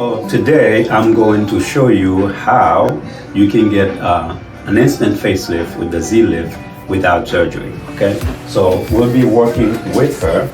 Well, today I'm going to show you how you can get an instant facelift with the Z-lift without surgery, okay? So we'll be working with her,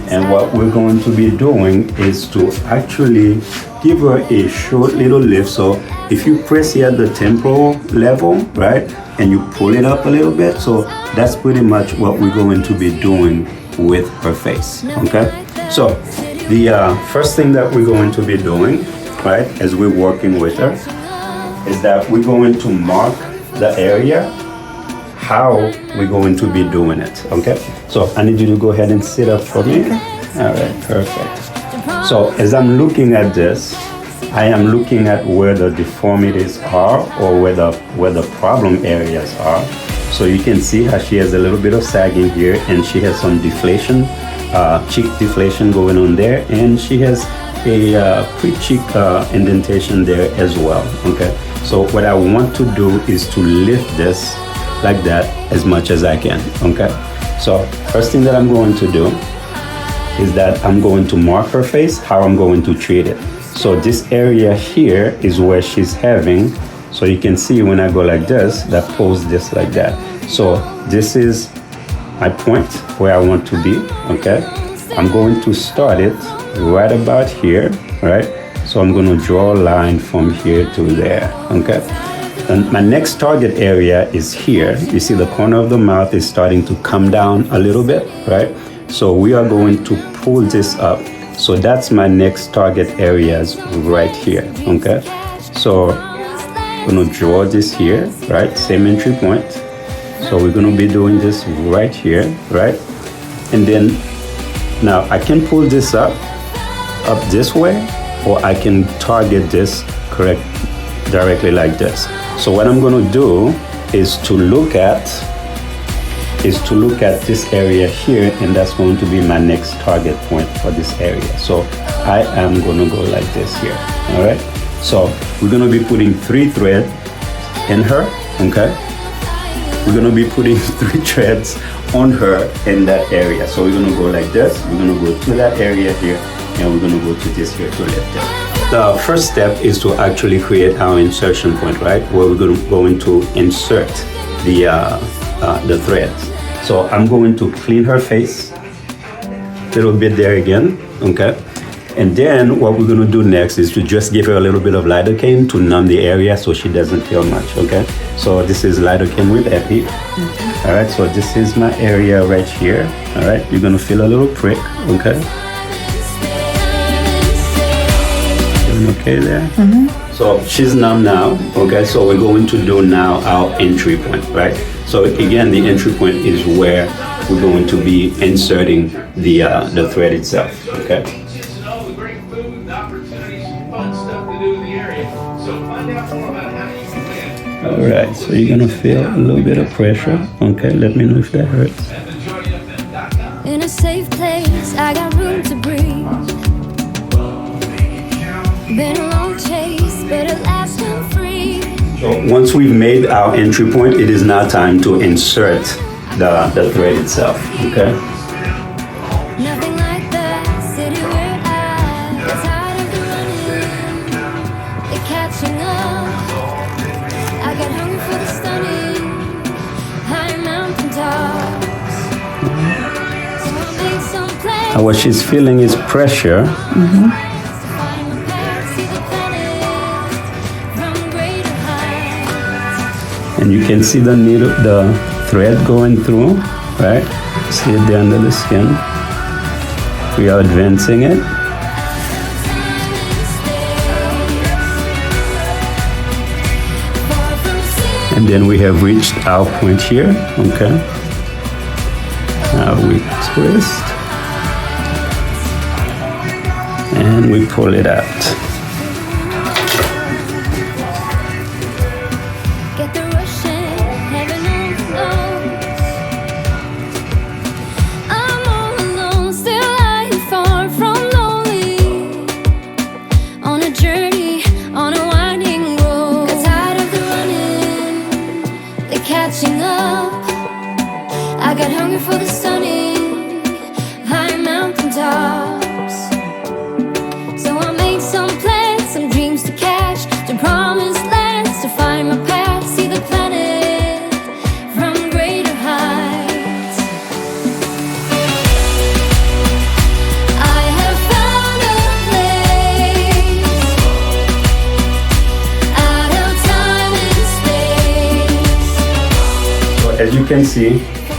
and what we're going to be doing is to actually give her a short little lift. So if you press here at the temporal level, right, and you pull it up a little bit, so that's pretty much what we're going to be doing with her face, okay? So the first thing that we're going to be doing, right, as we're working with her, is that we're going to mark the area how we're going to be doing it, okay? So I need you to go ahead and sit up for me. All right, perfect. So as I'm looking at this, I am looking at where the deformities are or where the problem areas are. So you can see how she has a little bit of sagging here, and she has some deflation, cheek deflation going on there, and she has a pre-cheek indentation there as well, okay? So what I want to do is to lift this like that as much as I can, okay? So first thing that I'm going to do is that I'm going to mark her face, how I'm going to treat it. So this area here is where she's having, so you can see when I go like this, that pulls this like that. So this is my point where I want to be, okay? I'm going to start it right about here, right? So I'm going to draw a line from here to there, okay? And my next target area is here. You see the corner of the mouth is starting to come down a little bit, right? So we are going to pull this up. So that's my next target areas right here, okay? So I'm gonna draw this here, right? Same entry point. So we're gonna be doing this right here, right? And then now I can pull this up this way, or I can target this directly like this. So what I'm gonna do is to look at this area here, and that's going to be my next target point for this area. So I am gonna go like this here, all right? So we're gonna be putting 3 threads in her, okay? We're gonna be putting 3 threads on her in that area. So we're gonna go like this, we're gonna go to that area here, and we're gonna go to this here to lift it. The first step is to actually create our insertion point, right? Where we're going to insert the threads. So I'm going to clean her face a little bit there again, okay? And then what we're gonna do next is to just give her a little bit of lidocaine to numb the area so she doesn't feel much, okay? So this is lidocaine with epi. All right, so this is my area right here, all right? You're gonna feel a little prick, okay? Okay there? Mm-hmm. So she's numb now, okay? So we're going to do now our entry point, right? So again, the entry point is where we're going to be inserting the thread itself, okay? All right, so you're gonna feel a little bit of pressure, okay? Let me know if that hurts. In a safe place, I got room to breathe. Been a long chase, but at last I'm free. So once we've made our entry point, it is now time to insert the thread itself, okay? Nothing like the city where I get tired of the running, the catching up. I get hungry for the stunning high mountain tops. So I made some plans. And what she's feeling is pressure. Mm-hmm. And you can see the needle, the thread going through, right? See it there under the skin. We are advancing it. And then we have reached our point here, okay? Now we twist. And we pull it out. Catching up, I got hungry for the stunning high mountain tops. So I made some plans. as you can see,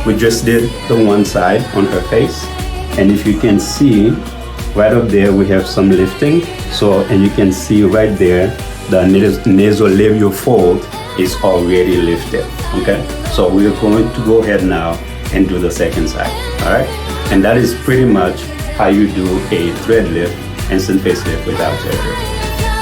we just did the one side on her face, and if you can see right up there, we have some lifting. So, and you can see right there, the nasolabial fold is already lifted. Okay, so we're going to go ahead now and do the second side. All right, and that is pretty much how you do a thread lift, instant facelift without surgery.